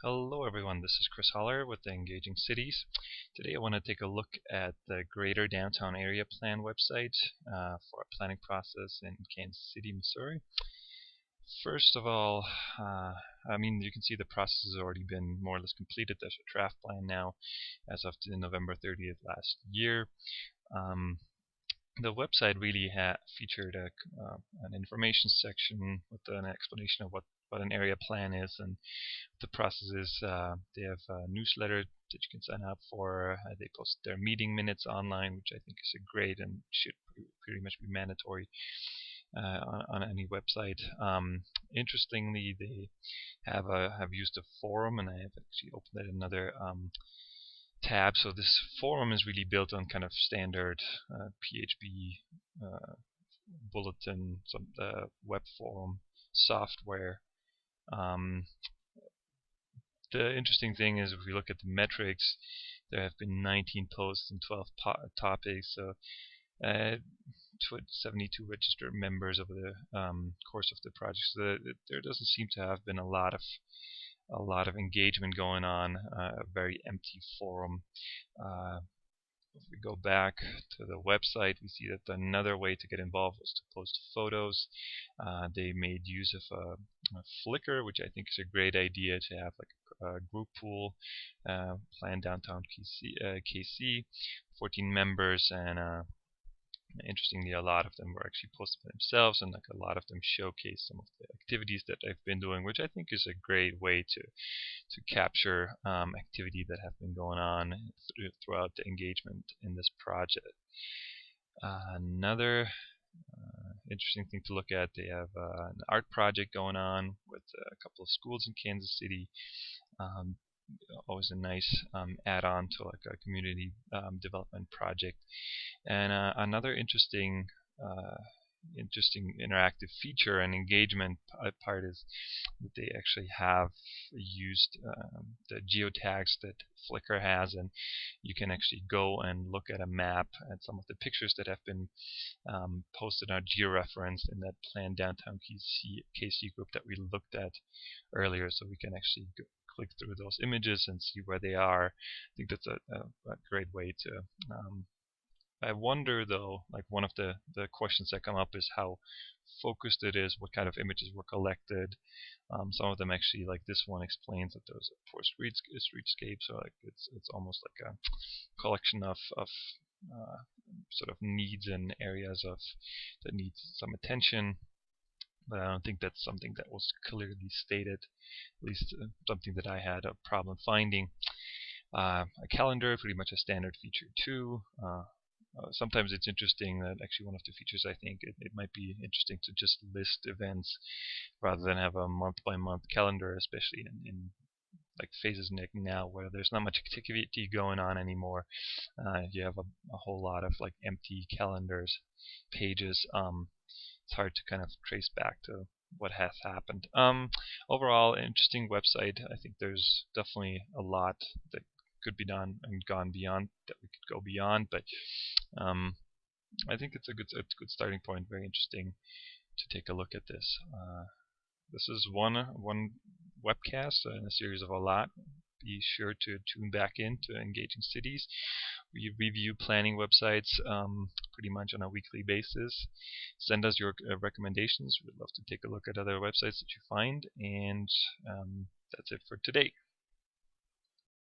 Hello everyone, this is Chris Holler with the Engaging Cities. Today I want to take a look at the Greater Downtown Area Plan website for a planning process in Kansas City, Missouri. First of all, you can see the process has already been more or less completed. There's a draft plan now as of November 30th last year. The website really featured an information section with an explanation of what an area plan is and the process is. They have a newsletter that you can sign up for. They post their meeting minutes online, which I think is great and should pretty much be mandatory on any website. Interestingly, they have used a forum, and I have actually opened that in another tab. So this forum is really built on kind of standard PHP bulletin, some web forum software. The interesting thing is, if we look at the metrics, there have been 19 posts and 12 topics, so 72 registered members over the course of the project. So there doesn't seem to have been a lot of engagement going on. A very empty forum. If we go back to the website, we see that another way to get involved was to post photos. They made use of Flickr, which I think is a great idea to have like a group pool. Plan Downtown KC, 14 members, and interestingly, a lot of them were actually posted by themselves, and like a lot of them showcase some of the activities that I've been doing, which I think is a great way to capture activity that have been going on throughout the engagement in this project. Another interesting thing to look at, they have an art project going on with a couple of schools in Kansas City. Always a nice add-on to like a community development project. And another interesting interactive feature and engagement part is that they actually have used the geotags that Flickr has, and you can actually go and look at a map and some of the pictures that have been posted are georeferenced in that Plan Downtown KC group that we looked at earlier, so we can actually click through those images and see where they are. I think that's a great way to I wonder though, like one of the questions that come up is how focused it is, what kind of images were collected. Some of them actually, like this one, explains that there was a poor streetscape, so like it's almost like a collection of sort of needs and areas that need some attention. But I don't think that's something that was clearly stated, at least something that I had a problem finding. A calendar, pretty much a standard feature too. Sometimes it's interesting that actually one of the features, I think it might be interesting to just list events rather than have a month-by-month calendar, especially in like phases now where there's not much activity going on anymore. You have a whole lot of like empty calendars pages. It's hard to kind of trace back to what has happened. Overall, interesting website. I think there's definitely a lot that could be done and gone beyond that we could go beyond, but I think it's a good starting point. Very interesting to take a look at this. This is one webcast in a series of a lot. Be sure to tune back in to Engaging Cities. We review planning websites pretty much on a weekly basis. Send us your recommendations. We'd love to take a look at other websites that you find. And that's it for today.